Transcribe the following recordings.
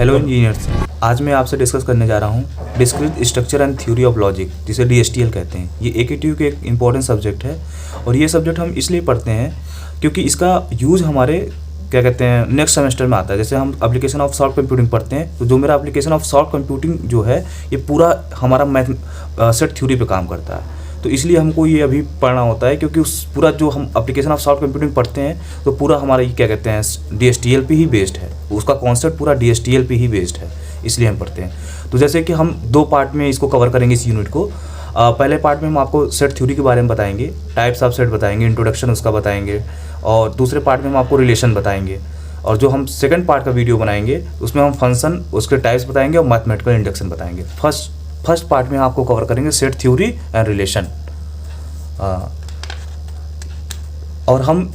Hello engineers, आज मैं आपसे डिस्कस करने जा रहा हूँ discrete structure and theory of logic, जिसे DSTL कहते हैं। ये AKTU के एक इम्पॉर्टेंट सब्जेक्ट है और ये सब्जेक्ट हम इसलिए पढ़ते हैं क्योंकि इसका यूज़ हमारे क्या कहते हैं नेक्स्ट सेमेस्टर में आता है। जैसे हम एप्लीकेशन ऑफ सॉफ्ट कंप्यूटिंग पढ़ते हैं, तो जो मेरा एप्लीकेशन ऑफ सॉफ्ट कंप्यूटिंग जो है ये पूरा हमारा मैथ सेट थ्योरी पे काम करता है। तो इसलिए हमको ये अभी पढ़ना होता है क्योंकि उस पूरा जो हम एप्लीकेशन ऑफ सॉफ्ट कंप्यूटिंग पढ़ते हैं तो पूरा हमारा ये क्या कहते हैं DSTL पे ही बेस्ड है, उसका कॉन्सेप्ट पूरा DSTL पे ही बेस्ड है, इसलिए हम पढ़ते हैं। तो जैसे कि हम दो पार्ट में इसको कवर करेंगे इस यूनिट को। पहले पार्ट में हम आपको सेट थ्योरी के बारे में बताएंगे, टाइप्स ऑफ सेट बताएंगे, इंट्रोडक्शन उसका बताएंगे, और दूसरे पार्ट में हम आपको रिलेशन बताएंगे। और जो हम सेकंड पार्ट का वीडियो बनाएंगे उसमें हम फंक्शन, उसके टाइप्स बताएंगे और मैथमेटिकल इंडक्शन बताएंगे। फर्स्ट पार्ट में आपको कवर करेंगे सेट थ्योरी एंड रिलेशन। और हम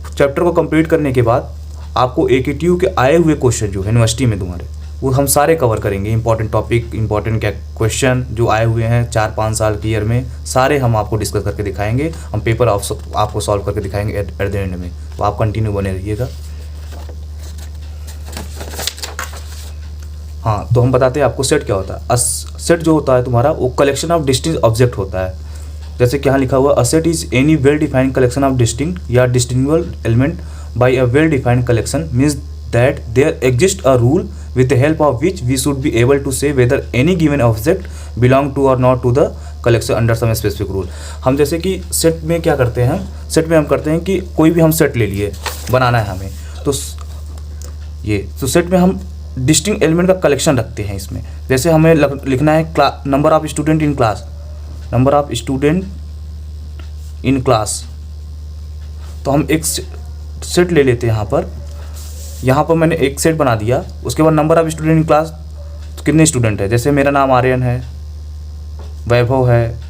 चैप्टर को कंप्लीट करने के बाद आपको AKTU के आए हुए क्वेश्चन जो यूनिवर्सिटी में तुम्हारे, वो हम सारे कवर करेंगे। इंपॉर्टेंट टॉपिक, इंपॉर्टेंट क्या क्वेश्चन जो आए हुए हैं 4-5 साल के ईयर में, सारे हम आपको डिस्कस करके दिखाएंगे। हम पेपर आपको सॉल्व करके दिखाएंगे एट द एंड में। तो आप कंटिन्यू बने रहिएगा। हाँ, तो हम बताते हैं आपको सेट क्या होता है। सेट जो होता है तुम्हारा, वो कलेक्शन ऑफ डिस्टिंक्ट ऑब्जेक्ट होता है। जैसे कि यहाँ लिखा हुआ, a set is any well defined collection of distinct या distinguishable element by a well defined collection, means that there exist a rule with the help of which we should be able to say whether any given object belong to or not to the collection under some specific rule। हम जैसे कि set में क्या करते हैं, set में हम करते हैं कि कोई भी हम सेट ले लिए, बनाना है हमें, तो ये तो सेट में हम डिस्टिंक्ट एलिमेंट का कलेक्शन रखते हैं। इसमें जैसे हमें लिखना है number of student in class, number of student in class, तो हम एक सेट ले लेते हैं। यहाँ पर मैंने एक सेट बना दिया। उसके बाद number of student in class, तो कितने स्टूडेंट है, जैसे मेरा नाम आर्यन है, वैभव है,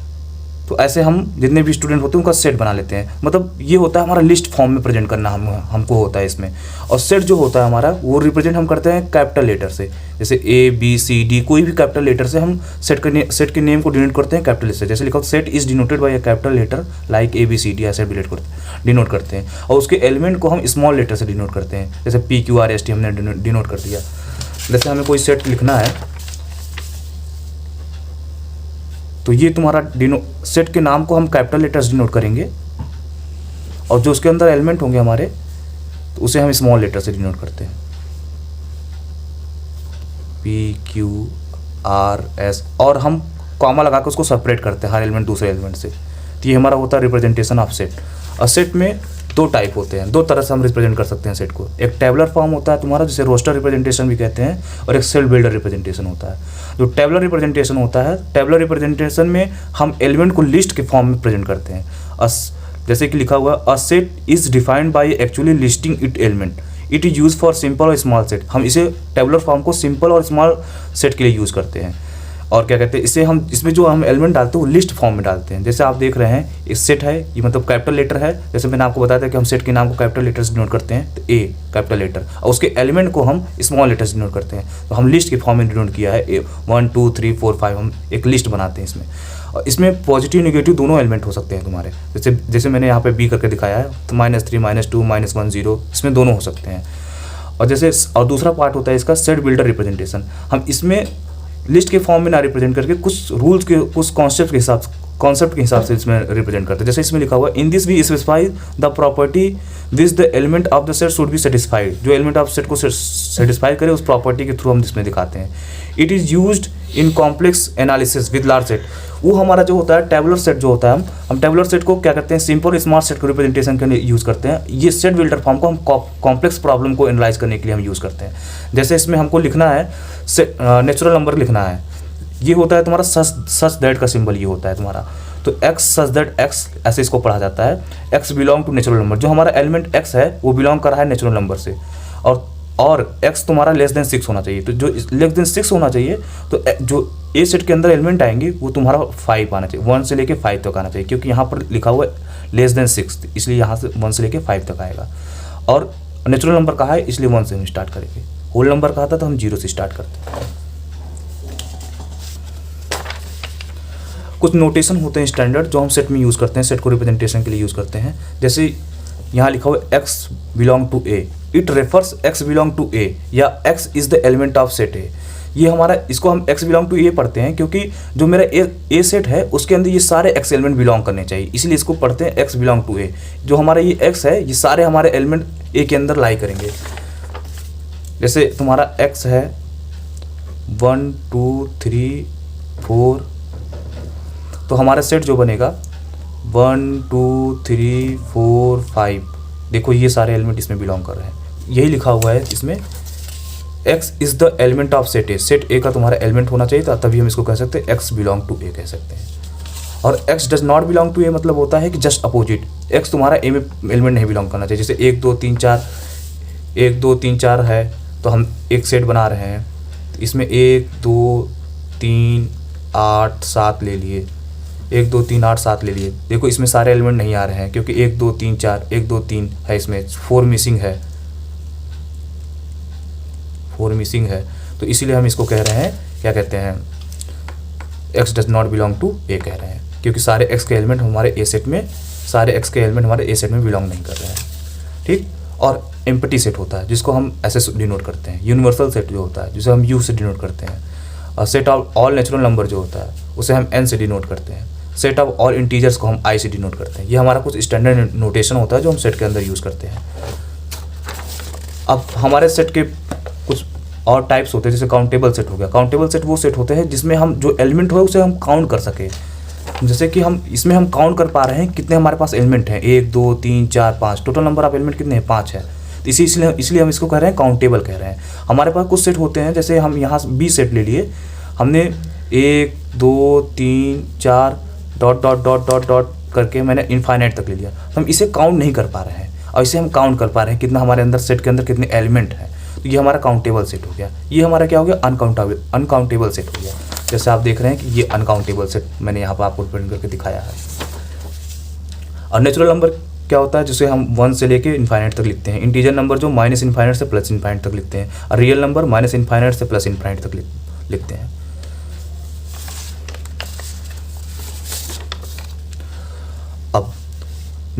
तो ऐसे हम जितने भी स्टूडेंट होते हैं उनका सेट बना लेते हैं। मतलब ये होता है हमारा लिस्ट फॉर्म में प्रेजेंट करना हमको होता है इसमें। और सेट जो होता है हमारा, वो रिप्रेजेंट हम करते हैं कैपिटल लेटर से, जैसे A B C D, कोई भी कैपिटल लेटर से हम सेट के नेम को डिनोट करते हैं कैपिटल से। जैसे लिखा set is denoted by a capital letter like ABCD, ऐसे डिनोट करते हैं। और उसके एलिमेंट को हम स्मॉल लेटर से डिनोट करते हैं, जैसे PQRST हमने डिनोट कर दिया। जैसे हमें कोई सेट लिखना है, तो ये तुम्हारा सेट के नाम को हम कैपिटल लेटर्स डिनोट करेंगे, और जो उसके अंदर एलिमेंट होंगे हमारे, तो उसे हम स्मॉल लेटर से डिनोट करते हैं, PQRS, और हम कॉमा लगा कर उसको सेपरेट करते हैं हर एलिमेंट दूसरे एलिमेंट से। तो ये हमारा होता है रिप्रेजेंटेशन ऑफ सेट। और सेट में दो टाइप होते हैं, दो तरह से हम रिप्रेजेंट कर सकते हैं सेट को। एक टेबुलर फॉर्म होता है तुम्हारा, जिसे रोस्टर रिप्रेजेंटेशन भी कहते हैं, और एक सेल बिल्डर रिप्रेजेंटेशन होता है। जो टेबुलर रिप्रेजेंटेशन होता है, टेबुलर रिप्रेजेंटेशन में हम एलिमेंट को लिस्ट के फॉर्म में प्रेजेंट करते हैं। जैसे कि लिखा हुआ, a set is defined by actually listing it element, it is use for simple और स्मॉल सेट। हम इसे टेबुलर फॉर्म को सिंपल और स्मॉल सेट के लिए यूज़ करते हैं। और क्या कहते हैं, इसे हम इसमें जो हम एलिमेंट डालते हैं वो लिस्ट फॉर्म में डालते हैं। जैसे आप देख रहे हैं, एक सेट है, ये मतलब कैपिटल लेटर है। जैसे मैंने आपको बताया था कि हम सेट के नाम को कैपिटल लेटर से डिनोट करते हैं, तो A कैपिटल लेटर, और उसके एलिमेंट को हम स्मॉल लेटर से डिनोट करते हैं। तो हम लिस्ट के फॉर्म में डिनोट किया है, 1 2 3 4 5, हम एक लिस्ट बनाते हैं इसमें। और इसमें पॉजिटिव नेगेटिव दोनों एलिमेंट हो सकते हैं तुम्हारे। जैसे मैंने यहाँ पे B करके दिखाया है, तो -3 -2 -1 0, इसमें दोनों हो सकते हैं। और दूसरा पार्ट होता है इसका सेट बिल्डर रिप्रेजेंटेशन। हम इसमें लिस्ट के फॉर्म में ना रिप्रेजेंट करके कुछ रूल्स के, कुछ कॉन्सेप्ट के हिसाब से इसमें रिप्रेजेंट करते हैं। जैसे इसमें लिखा हुआ, in this we specify the property which the element of the set should be satisfied. जो एलिमेंट ऑफ सेट को सेटिस्फाई करे, उस प्रॉपर्टी के थ्रू हम इसमें दिखाते हैं। It is used in complex analysis with large set. वो हमारा जो होता है टेबुलर सेट जो होता है, हम टेबुलर सेट को क्या करते हैं, सिंपल और स्मॉल सेट को रिप्रेजेंटेशन के लिए यूज़ करते हैं। ये सेट बिल्डर फॉर्म को हम कॉम्प्लेक्स प्रॉब्लम को एनालाइज करने के लिए हम यूज़ करते हैं। जैसे इसमें हमको लिखना है, नेचुरल नंबर लिखना है, ये होता है तुम्हारा सच दैट का सिंबल, ये होता है तुम्हारा। तो x सच दैट x, ऐसे इसको पढ़ा जाता है। x belong to natural number, जो हमारा एलिमेंट x है वो बिलोंग कर रहा है नेचुरल नंबर से। और x तुम्हारा लेस देन 6 होना चाहिए। तो जो लेस देन 6 होना चाहिए, तो जो ए सेट के अंदर एलिमेंट आएंगे वो तुम्हारा 5 आना चाहिए, 1 से लेके 5 तक आना चाहिए, क्योंकि यहाँ पर लिखा हुआ है लेस देन 6, इसलिए यहाँ से 1 से लेके 5 तक आएगा। और नेचुरल नंबर कहा है, इसलिए 1 से हम स्टार्ट करेंगे। होल नंबर कहा था तो हम 0 से स्टार्ट करते हैं। कुछ नोटेशन होते हैं स्टैंडर्ड, जो हम सेट में यूज़ करते हैं, सेट को रिप्रेजेंटेशन के लिए यूज़ करते हैं। जैसे यहाँ लिखा हुआ X belong to A, it refers X belong to A या X is the element of set A. ये हमारा, इसको हम एक्स बिलोंग टू ए पढ़ते हैं क्योंकि जो मेरा ए सेट है उसके अंदर ये सारे एक्स एलिमेंट बिलोंग करने चाहिए, इसलिए इसको पढ़ते हैं एक्स बिलोंग टू ए। जो हमारा ये एक्स है ये सारे हमारे एलिमेंट ए के अंदर लाई करेंगे। जैसे तुम्हारा एक्स है 1 2 3 4, तो हमारा सेट जो बनेगा 1 2 3 4 5, देखो ये सारे एलिमेंट इसमें बिलोंग कर रहे हैं। यही लिखा हुआ है इसमें, x is the element of set A, set ए का तुम्हारा एलिमेंट होना चाहिए, तो तभी हम इसको कह सकते हैं x बिलोंग टू ए कह सकते हैं। और x does not belong to A मतलब होता है कि जस्ट अपोजिट, x तुम्हारा ए में एलिमेंट नहीं बिलोंग करना चाहिए। जैसे 1 2 3 4, 1 2 3 4 है तो हम एक सेट बना रहे हैं, इसमें 1 2 3 8 7 ले लिए, 1 2 3 8 7 ले लिए। देखो इसमें सारे एलिमेंट नहीं आ रहे हैं क्योंकि 1 2 3 4, 1 2 3 है, इसमें 4 मिसिंग है, 4 मिसिंग है, तो इसीलिए हम इसको कह रहे हैं, क्या कहते हैं, x does not belong to A कह रहे हैं, क्योंकि सारे x के एलिमेंट हमारे ए सेट में, सारे x के एलिमेंट हमारे ए सेट में बिलोंग नहीं कर रहे हैं। ठीक, और एम्प्टी सेट होता है जिसको हम ऐसे डिनोट करते हैं, यूनिवर्सल सेट जो होता है जिसे हम यू से डिनोट करते हैं, और set of all natural number जो होता है उसे हम n से डिनोट करते हैं, सेट ऑफ ऑल इंटीजर्स को हम i से डिनोट करते हैं। ये हमारा कुछ स्टैंडर्ड नोटेशन होता है जो हम सेट के अंदर यूज़ करते हैं। अब हमारे सेट के कुछ और टाइप्स होते हैं, जैसे काउंटेबल सेट हो गया। काउंटेबल सेट वो सेट होते हैं जिसमें हम जो एलिमेंट हो उसे हम काउंट कर सके, जैसे कि हम इसमें हम काउंट कर पा रहे हैं कितने हमारे पास एलिमेंट हैं, 1 2 3 4 5, टोटल नंबर ऑफ एलिमेंट कितने हैं, 5 है। तो इसलिए हम इसको कह रहे हैं काउंटेबल कह रहे हैं। हमारे पास कुछ सेट होते हैं, जैसे हम यहाँ बी सेट ले लिए, हमने 1 2 3 4 dot dot dot dot dot करके मैंने इनफाइनाइट तक ले लिया, तो हम इसे काउंट नहीं कर पा रहे हैं, और इसे हम काउंट कर पा रहे हैं कितना हमारे अंदर सेट के अंदर कितने एलिमेंट हैं, तो ये हमारा काउंटेबल सेट हो गया। ये हमारा क्या हो गया, अनकाउंटेबल सेट हो गया। जैसे आप देख रहे हैं कि ये अनकाउंटेबल सेट मैंने यहाँ पर आपको प्रिंट करके दिखाया है। और नेचुरल नंबर क्या होता है, जिसे हम 1 से लेके इनफाइनाइट तक लिखते हैं। इंटीजर नंबर जो माइनस इनफाइनाइट से प्लस इनफाइनाइट तक लिखते हैं, और रियल नंबर माइनस इनफाइनाइट से प्लस इनफाइनाइट तक लिखते हैं। अब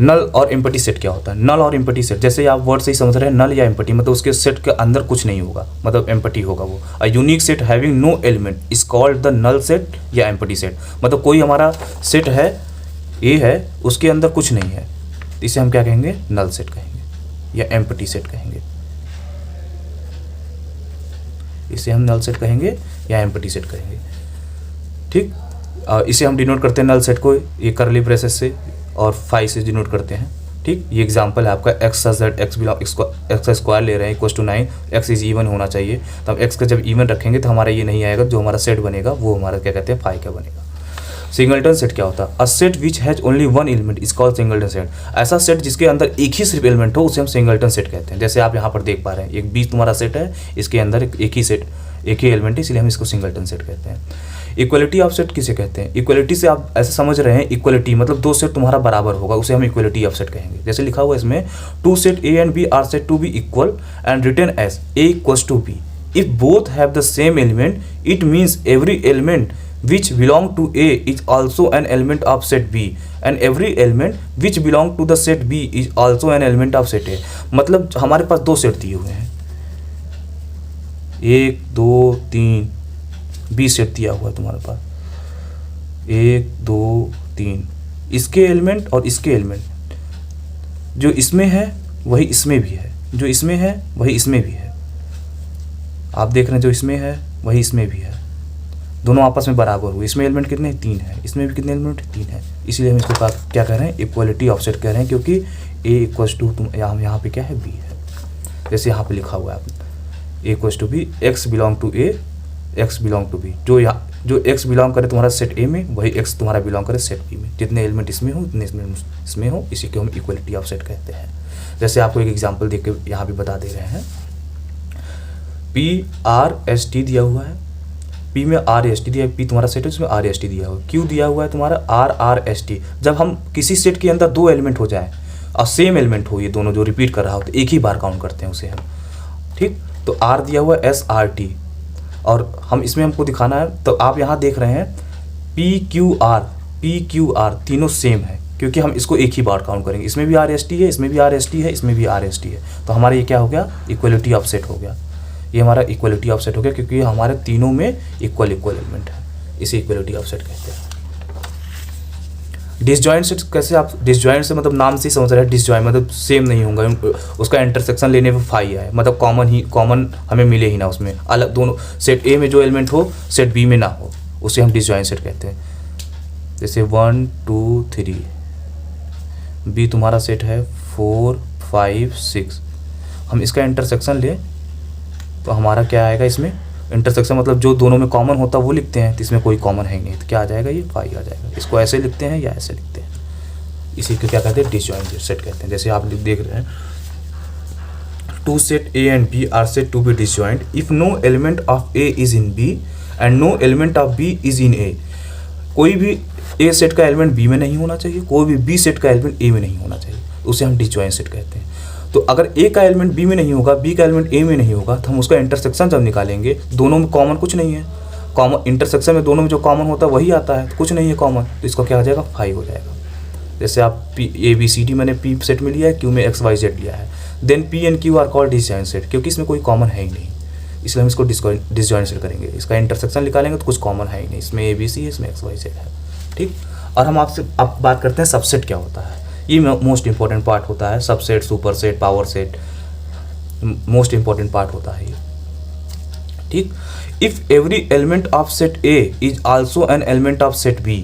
नल और एम्प्टी सेट क्या होता है। नल और एम्प्टी सेट, जैसे आप वर्ड से ही समझ रहे हैं, नल या एम्प्टी मतलब उसके सेट के अंदर कुछ नहीं होगा, मतलब एम्प्टी होगा वो। A unique set having no element is called the null set या एम्प्टी सेट, मतलब कोई हमारा सेट है, ए है, उसके अंदर कुछ नहीं है, इसे हम क्या कहेंगे, नल सेट कहेंगे या एम्प्टी सेट कहेंगे। इसे हम नल सेट कहेंगे या एम्प्टी सेट कहेंगे। ठीक, इसे हम डिनोट करते हैं नल सेट को ये करली ब्रेसेस से और 5 से डिनोट करते हैं। ठीक, ये एग्जांपल है आपका X Z X belong X square ले रहे हैं equal to 9, X is even होना चाहिए, तो हम एक्स का जब इवन रखेंगे तो हमारा ये नहीं आएगा, जो हमारा सेट बनेगा वो हमारा क्या कहते हैं, 5 का बनेगा। सिंगलटन सेट क्या होता है, a set which has only 1 element is called singleton set. ऐसा सेट जिसके अंदर एक ही सिर्फ एलिमेंट हो उसे हम सिंगलटन सेट कहते हैं। जैसे आप यहाँ पर देख पा रहे हैं, एक 20 तुम्हारा सेट है, इसके अंदर एक ही एलिमेंट है, इसलिए हम इसको सिंगलटन सेट कहते हैं। इक्वलिटी ऑफ सेट किसे कहते हैं, इक्वलिटी से आप ऐसे समझ रहे हैं, इक्वलिटी मतलब 2 सेट तुम्हारा बराबर होगा, उसे हम इक्वलिटी ऑफ सेट कहेंगे। जैसे लिखा हुआ है इसमें, 2 set A and B are set to be equal and written as A equals to B. If both have the same element it means every element which belong to A is also an element of set B and every element which belong to the set B is also an element of set A। मतलब हमारे पास 2 set दिए हुए हैं, 1 2 3, B set दिया हुआ है तुम्हारे पास, 1 2 3, इसके एलिमेंट और इसके एलिमेंट, जो इसमें है वही इसमें भी है, जो इसमें है वही इसमें भी है। आप देख रहे हैं, जो इसमें है वही इसमें भी है, दोनों आपस में बराबर हुए। इसमें एलिमेंट कितने, 3 है, इसमें भी कितने एलिमेंट, 3 है, इसलिए हम इसको क्या कह रहे हैं, इक्वलिटी ऑफ सेट कह रहे हैं, क्योंकि ए इक्वल्स टू यहाँ पे क्या है, बी है। जैसे यहाँ पे लिखा हुआ है A equals to B, X belong to A, X belong to B, जो एक्स बिलोंग करे तुम्हारा सेट ए में वही एक्स तुम्हारा बिलोंग करे सेट बी में, जितने एलिमेंट इसमें हो उतने इसमें हो, इसी को हम इक्वलिटी ऑफ सेट कहते हैं। जैसे आपको एक एग्जाम्पल देख के यहाँ भी बता दे रहे हैं, PRST दिया हुआ है, P में RST दिया है, P तुम्हारा सेट है उसमें RST दिया हुआ है, Q दिया हुआ है तुम्हारा RRST। जब हम किसी सेट के अंदर 2 एलिमेंट हो जाए और सेम एलिमेंट हो, ये दोनों जो रिपीट कर रहा हो, तो एक ही बार काउंट करते हैं उसे हम। ठीक, तो R दिया हुआ है SRT, और हम इसमें हमको दिखाना है, तो आप यहाँ देख रहे हैं PQR तीनों सेम है, क्योंकि हम इसको एक ही बार काउंट करेंगे। इसमें भी RST है, इसमें भी RST है, इसमें भी RST है, तो हमारा ये क्या हो गया, इक्वलिटी ऑफ सेट हो गया। ये हमारा इक्वलिटी ऑफ सेट हो गया क्योंकि हमारे तीनों में इक्वल एलिमेंट है, इसे इक्वलिटी ऑफ सेट कहते हैं। डिसजॉइंट सेट कैसे, आप डिसजॉइंट से मतलब नाम से ही समझ रहे हैं, डिसजॉइंट मतलब सेम नहीं होगा, उसका इंटरसेक्शन लेने पे फाई आए, मतलब कॉमन हमें मिले ही ना, उसमें अलग दोनों सेट ए में जो एलिमेंट हो सेट बी में ना हो, उसे हम डिसजॉइंट सेट कहते हैं। जैसे 1 2 3, बी तुम्हारा सेट है 4 5 6, हम इसका इंटरसेक्शन लें तो हमारा क्या आएगा, इसमें इंटरसेक्शन मतलब जो दोनों में कॉमन होता है वो लिखते हैं, तो इसमें कोई कॉमन है ही नहीं, तो क्या आ जाएगा, ये फाई आ जाएगा। इसको ऐसे लिखते हैं या ऐसे लिखते हैं, इसी को क्या कहते हैं, डिसजॉइंट सेट कहते हैं। जैसे आप देख रहे हैं, two set A and B are set to be disjoint if no element of A is in B and no element of B is in A। कोई भी A सेट का एलिमेंट B में नहीं होना चाहिए, कोई भी B सेट का एलिमेंट A में नहीं होना चाहिए, उसे हम डिसजॉइंट सेट कहते हैं। तो अगर A का एलिमेंट B में नहीं होगा, B का एलिमेंट A में नहीं होगा, तो हम उसका इंटरसेक्शन जब निकालेंगे, दोनों में कॉमन कुछ नहीं है, कॉमन इंटरसेक्शन में दोनों में जो कॉमन होता है वही आता है, तो कुछ नहीं है कॉमन, तो इसका क्या आ जाएगा, फाइव हो जाएगा। जैसे आप ABCD मैंने P सेट में लिया है, Q में XYZ लिया है, then P and Q are called disjoint set, क्योंकि इसमें कोई कॉमन है ही नहीं, इसलिए हम इसको डिसजॉइंट सेट करेंगे। इसका इंटरसेक्शन निकालेंगे तो कुछ कॉमन है ही नहीं, इसमें ABC है, इसमें XYZ है, ठीक। और हम आपसे अब बात करते हैं सबसेट क्या होता है। ये मोस्ट इंपॉर्टेंट पार्ट होता है, subset, super set, power set, most important part होता है ये, ठीक। If every element of set A is also an element of set B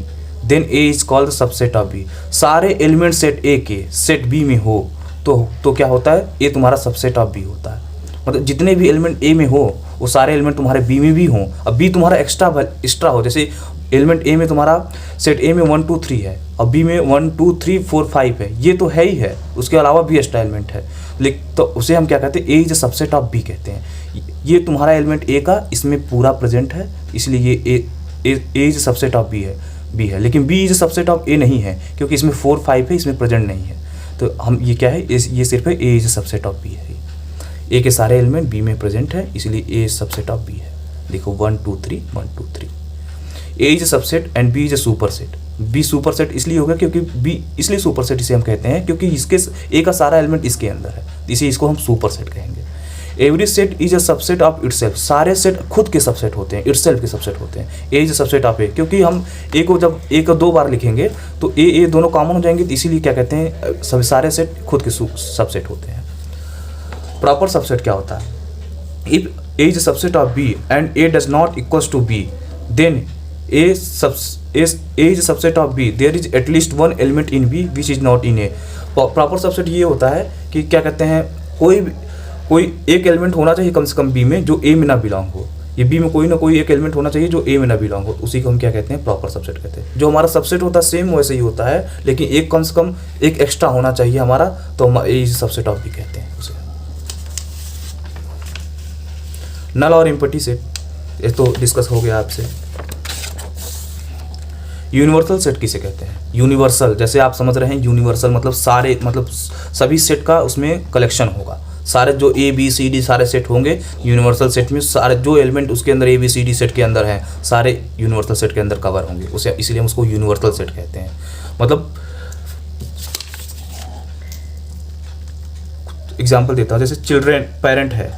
then A is called the subset of B। सारे element set A के set B में हो तो क्या होता है, A तुम्हारा सबसेट ऑफ B होता है। मतलब जितने भी एलिमेंट A में हो वो सारे एलिमेंट तुम्हारे B में भी हों, अब B तुम्हारा एक्स्ट्रा हो, जैसे एलिमेंट A में तुम्हारा सेट A में 1 2 3 है और B में 1 2 3 4 5 है, ये तो है ही है, उसके अलावा भी एक्स्ट्रा एलिमेंट है, लेकिन तो उसे हम क्या कहते हैं, A is a subset of B कहते हैं। ये तुम्हारा एलिमेंट A का इसमें पूरा प्रेजेंट है, इसलिए ये A is a subset of B है, लेकिन B is a subset of A नहीं है, क्योंकि इसमें 4 5 है, इसमें प्रेजेंट नहीं है, तो हम ये क्या है, ये सिर्फ है A is a subset of B है। A के सारे एलिमेंट B में प्रेजेंट है, इसलिए A सबसेट ऑफ B है। देखो 1 2 3 1 2 3, A is a subset and B is a super set. B super set इसलिए होगा क्योंकि B, इसलिए सुपर सेट इसे हम कहते हैं क्योंकि इसके A का सारा एलिमेंट इसके अंदर है, इसे इसको हम सुपर सेट कहेंगे। Every set is a subset of itself, सारे सेट खुद के सबसेट होते हैं, इटसेल्फ के सबसेट होते हैं। A is a subset of A, क्योंकि हम A को जब A को 2 बार लिखेंगे तो A दोनों कॉमन हो जाएंगे, तो इसीलिए क्या कहते हैं, सब सारे सेट खुद के सबसेट होते हैं। प्रॉपर सबसेट क्या होता है, if A is a subset of B and A does not equals to B then A is a subset of B. There is at least one element in B which is not in A. Proper subset ये होता है कि क्या कहते हैं, कोई एक element होना चाहिए कम से कम B में जो A में ना बिलोंग हो, ये B में कोई ना कोई एक एलिमेंट होना चाहिए जो A में ना बिलोंग हो, उसी को हम क्या कहते हैं, प्रॉपर सबसेट कहते हैं। जो हमारा सबसेट होता है सेम वैसे ही होता है, लेकिन एक कम से कम एक एक्स्ट्रा होना चाहिए हमारा, तो हम A is subset of B कहते हैं उसे। नल और एम्प्टी सेट, ये तो डिस्कस हो गया आपसे। यूनिवर्सल सेट किसे कहते हैं, यूनिवर्सल जैसे आप समझ रहे हैं, यूनिवर्सल मतलब सारे, मतलब सभी सेट का उसमें कलेक्शन होगा, सारे जो ABCD सारे सेट होंगे यूनिवर्सल सेट में, सारे जो एलिमेंट उसके अंदर ABCD सेट के अंदर हैं सारे यूनिवर्सल सेट के अंदर कवर होंगे, उसे इसलिए हम उसको यूनिवर्सल सेट कहते हैं। मतलब एग्जाम्पल देता हूँ, जैसे चिल्ड्रेन, पेरेंट है,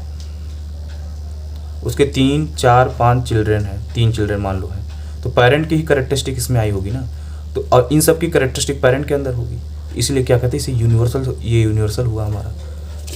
उसके 3 4 5 चिल्ड्रेन हैं, 3 चिल्ड्रेन मान लो है, तो पेरेंट की ही कैरेक्टरिस्टिक इसमें आई होगी ना, तो और इन सब की कैरेक्टरिस्टिक पेरेंट के अंदर होगी, इसलिए क्या कहते हैं, इसे यूनिवर्सल, ये यूनिवर्सल हुआ हमारा।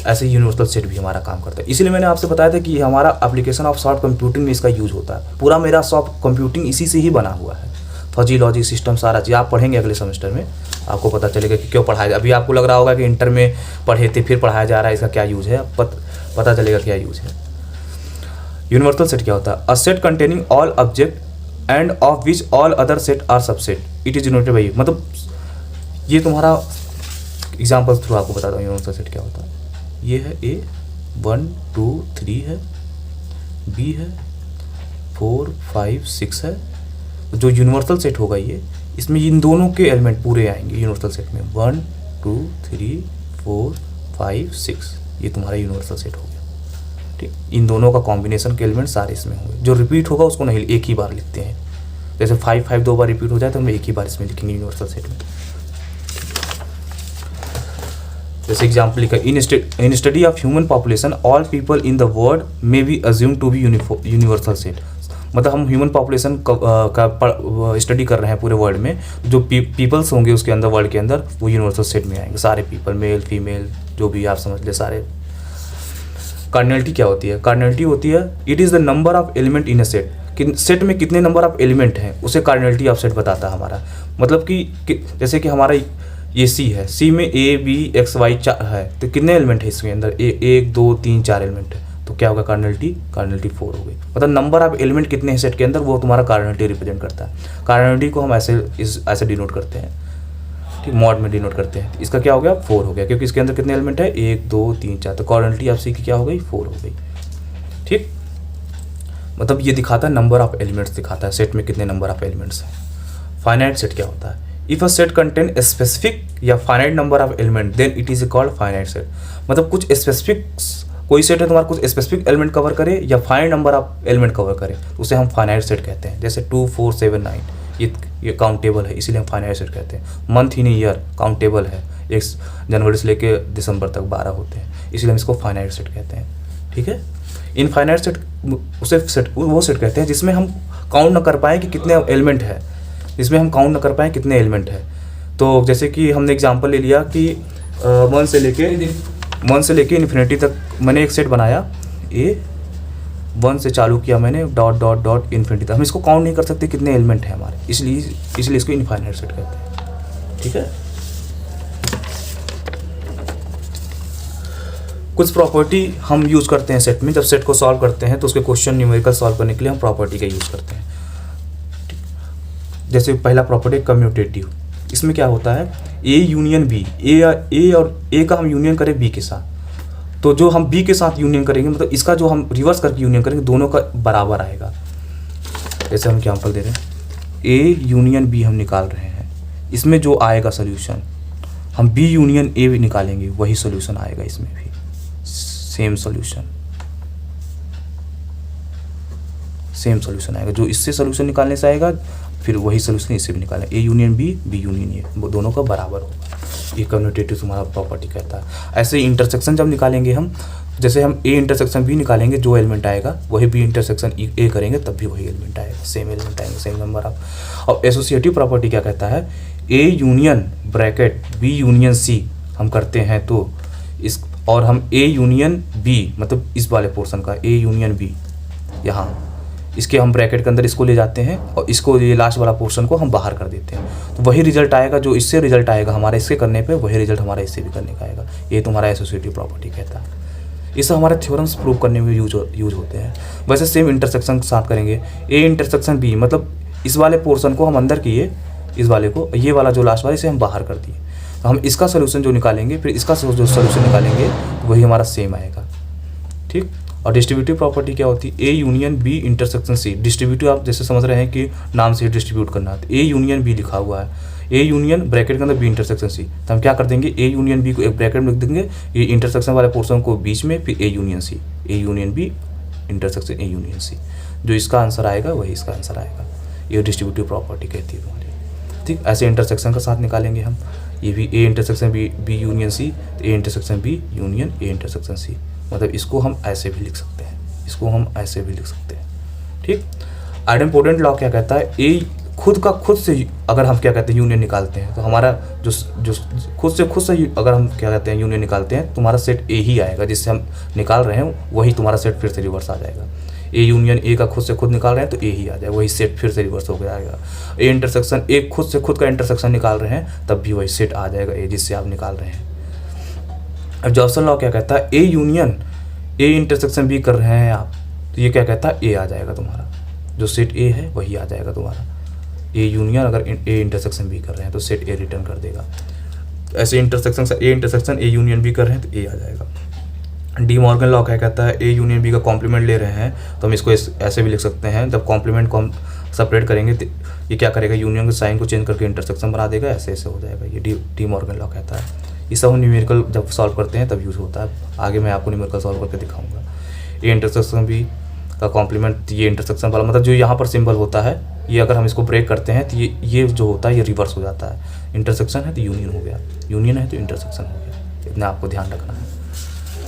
ऐसे यूनिवर्सल सेट भी हमारा काम करता है, इसलिए मैंने आपसे बताया था कि हमारा एप्लीकेशन ऑफ सॉफ्ट कंप्यूटिंग में इसका यूज होता है। पूरा मेरा सॉफ्ट कंप्यूटिंग इसी से ही बना हुआ है, फजी लॉजिक सिस्टम सारा चीज़ आप पढ़ेंगे अगले सेमेस्टर में, आपको पता चलेगा कि क्यों पढ़ाया। अभी आपको लग रहा होगा कि इंटर में पढ़े थे फिर पढ़ाया जा रहा है, इसका क्या यूज़ है, पता चलेगा क्या यूज़ है। यूनिवर्सल सेट क्या होता है, a set containing all object and of which all other set are subset, it is denoted by, मतलब ये तुम्हारा एग्जाम्पल थ्रू आपको बताता हूँ यूनिवर्सल सेट क्या होता है। ये है A 1 2 3 है, B है 4 5 6 है, जो यूनिवर्सल सेट होगा ये, इसमें इन दोनों के एलिमेंट पूरे आएंगे यूनिवर्सल सेट में, 1 2 3 4 5 6, ये तुम्हारा यूनिवर्सल सेट हो गया, ठीक। इन दोनों का कॉम्बिनेशन के एलिमेंट सारे इसमें होंगे, जो रिपीट होगा उसको नहीं, एक ही बार लिखते हैं, जैसे 5 5 2 बार रिपीट हो जाए तो हम एक ही बार इसमें लिखेंगे यूनिवर्सल सेट में। जैसे एग्जाम्पल लिखा, in study of human population all people in the world may be assume to be universal set. मतलब हम ह्यूमन पॉपुलेशन का स्टडी कर रहे हैं पूरे वर्ल्ड में, जो पीपल्स होंगे उसके अंदर, वर्ल्ड के अंदर, वो यूनिवर्सल सेट में आएंगे सारे पीपल, मेल फीमेल जो भी आप समझ ले सारे। कार्डिनलिटी क्या होती है? कार्डिनलिटी होती है it is the number of element in a set, कि सेट में कितने नंबर ऑफ एलिमेंट हैं उसे कार्डिनलिटी ऑफ सेट बताता है हमारा। मतलब कि जैसे कि हमारा ये सी है, सी में ए बी एक्स वाई चार है, तो कितने एलिमेंट है इसके अंदर? एक दो तीन चार एलिमेंट है, तो क्या होगा? कार्डिनलिटी 4 हो गई। मतलब नंबर ऑफ एलिमेंट कितने हैं सेट के अंदर, वो तुम्हारा कार्डिनलिटी रिप्रेजेंट करता है। कार्डिनलिटी को हम ऐसे डिनोट करते हैं, ठीक, मॉड में डिनोट करते हैं। इसका क्या हो गया? 4 हो गया, क्योंकि इसके अंदर कितने एलिमेंट है? 1 2 3 4, तो कार्डिनलिटी ऑफ सी की क्या हो गई? 4 हो गई। ठीक, मतलब ये दिखाता है नंबर ऑफ एलिमेंट्स, दिखाता है सेट में कितने नंबर ऑफ एलिमेंट्स हैं। फाइनाइट सेट क्या होता है? If a set contain specific या finite number of element then it is called finite set. मतलब कुछ स्पेसिफिक, कोई सेट है तुम्हारा कुछ स्पेसिफिक एलिमेंट कवर करे या finite number of element cover करे, तो उसे हम फाइनाइट सेट कहते हैं। जैसे 2 4 7 9 ये काउंटेबल है, इसीलिए हम फाइनाइट सेट कहते हैं। मंथ इन ईयर काउंटेबल है, 1 जनवरी से लेके दिसंबर तक 12 होते हैं, इसलिए हम इसको फाइनाइट सेट कहते हैं। ठीक है, इनफाइनाइट सेट वो सेट कहते हैं जिसमें हम काउंट न कर पाएँ कि कितने एलिमेंट है, जिसमें हम काउंट न कर पाएँ कितने एलिमेंट है। तो जैसे कि हमने एग्जांपल ले लिया कि 1 से लेके इन्फिनिटी तक मैंने एक सेट बनाया, ए 1 से चालू किया मैंने, डॉट डॉट डॉट इन्फिनिटी तक। हम इसको काउंट नहीं कर सकते कितने एलिमेंट हैं हमारे, इसलिए इसको इनफाइनाइट सेट कहते हैं। ठीक है, कुछ प्रॉपर्टी हम यूज़ करते हैं सेट में। जब सेट को सॉल्व करते हैं तो उसके क्वेश्चन न्यूमेरिकल सॉल्व करने के लिए हम प्रॉपर्टी का यूज़ करते हैं। जैसे पहला प्रॉपर्टी कम्यूटेटिव, इसमें क्या होता है? ए यूनियन बी, ए और ए का हम यूनियन करें बी के साथ, तो जो हम बी के साथ यूनियन करेंगे, मतलब इसका जो हम रिवर्स करके यूनियन करेंगे, दोनों का बराबर आएगा। जैसे हम एग्जाम्पल दे रहे हैं, ए यूनियन बी हम निकाल रहे हैं, इसमें जो आएगा सोल्यूशन, हम बी यूनियन ए भी निकालेंगे, वही सोल्यूशन आएगा इसमें भी, सेम सोल्यूशन आएगा। जो इससे सोल्यूशन निकालने से आएगा, फिर वही सोल्यूशन इससे भी निकालें। A union B, B union A, वो दोनों का बराबर होगा। ये कम्यूटेटिव तुम्हारा प्रॉपर्टी कहता है। ऐसे इंटरसेक्शन जब निकालेंगे हम, जैसे हम ए इंटरसेक्शन बी निकालेंगे, जो एलिमेंट आएगा वही बी इंटरसेक्शन ए करेंगे, तब भी वही एलिमेंट आएगा, सेम एलिमेंट आएंगे, सेम नंबर ऑफ। और एसोसिएटिव प्रॉपर्टी क्या कहता है? A union bracket B union C हम करते हैं, तो इस, और हम ए यूनियन बी, मतलब इस वाले पोर्शन का ए यूनियन बी, यहाँ इसके हम ब्रैकेट के अंदर इसको ले जाते हैं और इसको, ये लास्ट वाला पोर्शन को हम बाहर कर देते हैं, तो वही रिजल्ट आएगा जो इससे रिजल्ट आएगा हमारा इसके करने पे, वही रिजल्ट हमारा इससे भी करने का आएगा। ये तुम्हारा एसोसिएटिव प्रॉपर्टी कहता है। इससे हमारे थ्योरम्स प्रूव करने में यूज होते हैं। वैसे सेम इंटरसेक्शन के साथ करेंगे, ए इंटरसेक्शन बी, मतलब इस वाले पोर्शन को हम अंदर किए, इस वाले को, ये वाला जो लास्ट वाला इसे हम बाहर कर दिए, तो हम इसका सोल्यूशन जो निकालेंगे, फिर इसका जो सोल्यूशन निकालेंगे, तो वही हमारा सेम आएगा। ठीक, और डिस्ट्रीब्यूटिव प्रॉपर्टी क्या होती है? A union B intersection C. Distributive आप जैसे समझ रहे हैं कि नाम से डिस्ट्रीब्यूट करना है, तो ए यूनियन बी लिखा हुआ है, ए यूनियन ब्रैकेट के अंदर बी इंटरसेक्शन सी, तो हम क्या कर देंगे? ए यूनियन बी को एक ब्रैकेट में लिख देंगे, ये इंटरसेक्शन वाले पोर्शन को बीच में, फिर A union C, A union B intersection A union C, जो इसका आंसर आएगा वही इसका आंसर आएगा। ये डिस्ट्रीब्यूटिव प्रॉपर्टी कहती है तुम्हारी। ठीक, ऐसे इंटरसेक्शन का साथ निकालेंगे हम, ये भी A intersection B union C, A intersection B union A intersection C, मतलब इसको हम ऐसे भी लिख सकते हैं, इसको हम ऐसे भी लिख सकते हैं। ठीक, आइडेम्पोटेंट लॉ क्या कहता है? ए खुद से अगर हम क्या कहते हैं यूनियन निकालते हैं, तो हमारा जो खुद से अगर हम क्या कहते हैं यूनियन निकालते हैं, तुम्हारा सेट ए ही आएगा, जिससे हम निकाल रहे हैं वही तुम्हारा सेट फिर से रिवर्स आ जाएगा। ए यूनियन ए का खुद से खुद निकाल रहे हैं तो ए ही आ जाएगा, वही सेट फिर से रिवर्स हो आएगा। ए इंटरसेक्शन ए खुद से खुद का इंटरसेक्शन निकाल रहे हैं, तब भी वही सेट आ जाएगा ए जिससे आप निकाल रहे हैं। अब जॉब्सन लॉ क्या कहता है? A union A intersection B कर रहे हैं आप, तो ये क्या कहता है? ए आ जाएगा तुम्हारा, जो सेट ए है वही आ जाएगा तुम्हारा। ए यूनियन अगर ए इंटरसेक्शन बी कर रहे हैं तो सेट ए रिटर्न कर देगा। ऐसे इंटरसेक्शन ए यूनियन बी कर रहे हैं तो ए आ जाएगा। डी मॉर्गन लॉ क्या कहता है? ए यूनियन बी का कॉम्प्लीमेंट ले रहे हैं, तो हम इसको ऐसे भी लिख सकते हैं, जब कॉम्प्लीमेंट को हम सेपरेट करेंगे तो ये क्या करेगा? यूनियन के साइन को चेंज करके इंटरसेक्शन बना देगा, ऐसे ऐसे हो जाएगा। ये डी मॉर्गन लॉ कहता है। ये सब हम न्यूमेरिकल जब सॉल्व करते हैं तब यूज़ होता है, आगे मैं आपको न्यूमेरिकल सॉल्व करके दिखाऊंगा। ए इंटरसेक्शन बी का कॉम्प्लीमेंट, ये इंटरसेक्शन वाला, मतलब जो यहाँ पर सिंबल होता है, ये अगर हम इसको ब्रेक करते हैं तो ये जो होता है ये रिवर्स हो जाता है। इंटरसेक्शन है तो यूनियन हो गया, यूनियन है तो इंटरसेक्शन हो गया। इतना आपको ध्यान रखना है,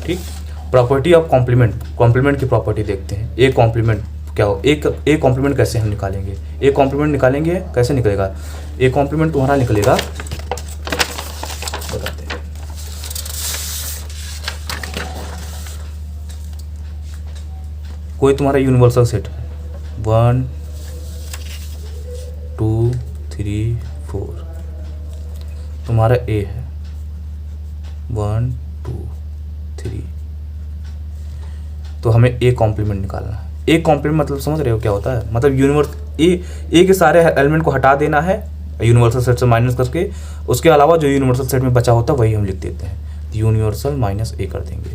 ठीक। प्रॉपर्टी ऑफ कॉम्प्लीमेंट, कॉम्प्लीमेंट की प्रॉपर्टी देखते हैं। ए कॉम्प्लीमेंट क्या हो, ए कॉम्प्लीमेंट कैसे हम निकालेंगे, ए कॉम्प्लीमेंट निकालेंगे कैसे निकलेगा, ए कॉम्प्लीमेंट तुम्हारा निकलेगा, बताते हैं। कोई तुम्हारा यूनिवर्सल सेट है 1 2 3 4, तुम्हारा ए है 1 2 3, तो हमें ए कॉम्प्लीमेंट निकालना है। ए कॉम्प्लीमेंट मतलब समझ रहे हो क्या होता है, मतलब यूनिवर्स ए के सारे एलिमेंट को हटा देना है यूनिवर्सल सेट से माइनस करके, उसके अलावा जो यूनिवर्सल सेट में बचा होता है वही हम लिख देते हैं, यूनिवर्सल माइनस ए कर देंगे,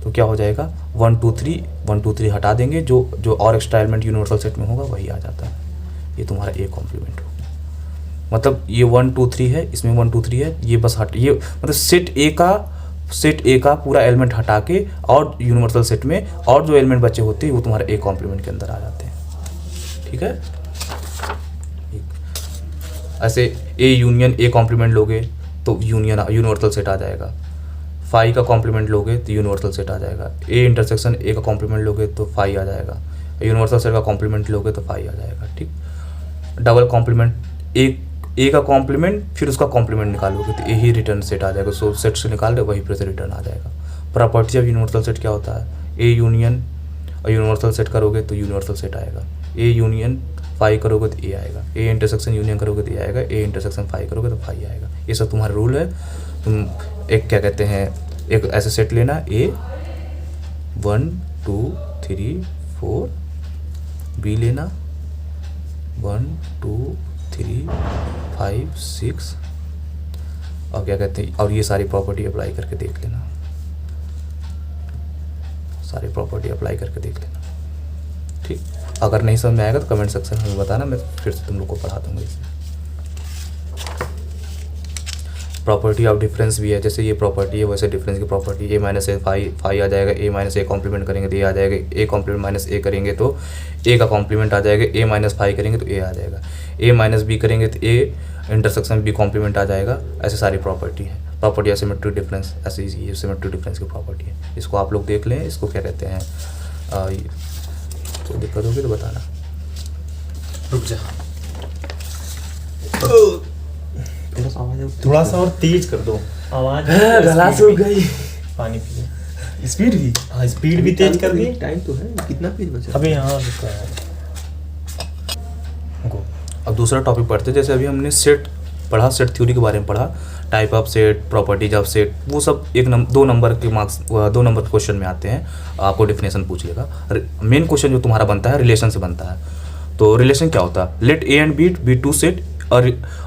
तो क्या हो जाएगा 1 2 3, 1 2 3 हटा देंगे, जो और एक्स्ट्रा एलिमेंट यूनिवर्सल सेट में होगा वही आ जाता है। ये तुम्हारा ए कॉम्प्लीमेंट हो, मतलब ये 1 2 3 है, इसमें 1 2 3 है, ये बस ये मतलब सेट ए का पूरा एलिमेंट हटा के और यूनिवर्सल सेट में और जो एलिमेंट बचे होते हैं वो तुम्हारे ए कॉम्प्लीमेंट के अंदर आ जाते हैं, ठीक है। ऐसे ए यूनियन ए कॉम्प्लीमेंट लोगे तो यूनिवर्सल सेट आ जाएगा, फाई का कॉम्प्लीमेंट लोगे तो यूनिवर्सल सेट आ जाएगा, ए इंटरसेक्शन ए का कॉम्प्लीमेंट लोगे तो फाई आ जाएगा, यूनिवर्सल सेट का कॉम्प्लीमेंट लोगे तो फाई आ जाएगा, ठीक। डबल कॉम्प्लीमेंट ए का कॉम्प्लीमेंट फिर उसका कॉम्प्लीमेंट निकालोगे तो ए ही रिटर्न सेट आ जाएगा, सो सेट से निकाल दे वही फिर से रिटर्न आ जाएगा। प्रॉपर्टी ऑफ यूनिवर्सल सेट क्या होता है, ए यूनियन और यूनिवर्सल सेट करोगे तो यूनिवर्सल सेट आएगा, ए यूनियन फाई करोगे तो ए आएगा, ए इंटरसेक्शन यूनियन करोगे तो ए आएगा, ए इंटरसेक्शन फाई करोगे तो फाई आएगा। ये सब तुम्हारा रूल है। तुम एक क्या कहते हैं, एक ऐसे सेट लेना, ए 1 2 3 4, बी लेना 1 2 3 5 6, और क्या कहते हैं, और ये सारी प्रॉपर्टी अप्लाई करके देख लेना, सारी प्रॉपर्टी अप्लाई करके देख लेना, ठीक। अगर नहीं समझ में आएगा तो कमेंट सेक्शन में बताना, मैं फिर से तुम लोग को पढ़ा दूंगा इसे। प्रॉपर्टी ऑफ डिफरेंस भी है, जैसे ये प्रॉपर्टी है वैसे डिफरेंस की प्रॉपर्टी, ए माइनस ए फाई आ जाएगा, ए माइनस ए कॉम्प्लीमेंट करेंगे तो ए आ जाएगा, ए कॉम्प्लीमेंट माइनस ए करेंगे तो ए का कॉम्प्लीमेंट आ जाएगा, ए माइनस फाई करेंगे तो ए आ जाएगा, ए माइनस बी करेंगे तो ए इंटरसेक्शन बी कॉम्प्लीमेंट आ जाएगा। ऐसे सारी प्रॉपर्टी है, प्रॉपर्टी एसिमेट्रिक डिफरेंस, ऐसे ये सिमेट्रिक डिफरेंस की प्रॉपर्टी है। इसको आप लोग देख लें, इसको क्या कहते हैं, तो दिक्कत होगी तो बताना। रुक जा, थोड़ा सा और तेज कर दो आवाज, गला सूख गई। पानी पी, स्पीड भी, हाँ स्पीड भी तेज कर दी। टाइम तो है, कितना पेज बचा अभी यहाँ रुका है। अब दूसरा टॉपिक पढ़ते हैं। जैसे अभी हमने सेट पढ़ा, सेट थ्योरी के बारे में पढ़ा, type of set, properties of set, वो सब 2 नंबर के मार्क्स, 2 नंबर के क्वेश्चन में आते हैं। आपको डेफिनेशन पूछ लेगा। मेन क्वेश्चन जो तुम्हारा बनता है रिलेशन से बनता है। तो रिलेशन क्या होता है, let A and B two set, और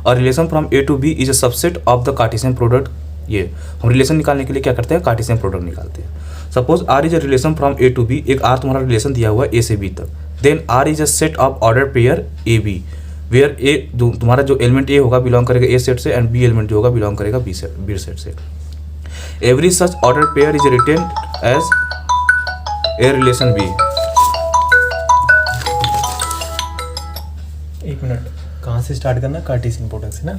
relation from A to B is a subset of the Cartesian product. ये हम रिलेशन निकालने के लिए क्या करते हैं, कार्टेशियन प्रोडक्ट निकालते हैं। Suppose R is a relation from A to B, एक आर तुम्हारा रिलेशन दिया हुआ है ए से बी तक, then R is a set of order pair A B, where A जो तुम्हारा जो एलिमेंट ए होगा बिलोंग करेगा ए सेट से, एंड बी एलिमेंट जो होगा बिलोंग करेगा बी सेट से। Every such order pair is written as A relation B. एक मिनट, कहाँ से स्टार्ट करना, कार्टेशियन प्रोडक्ट से ना,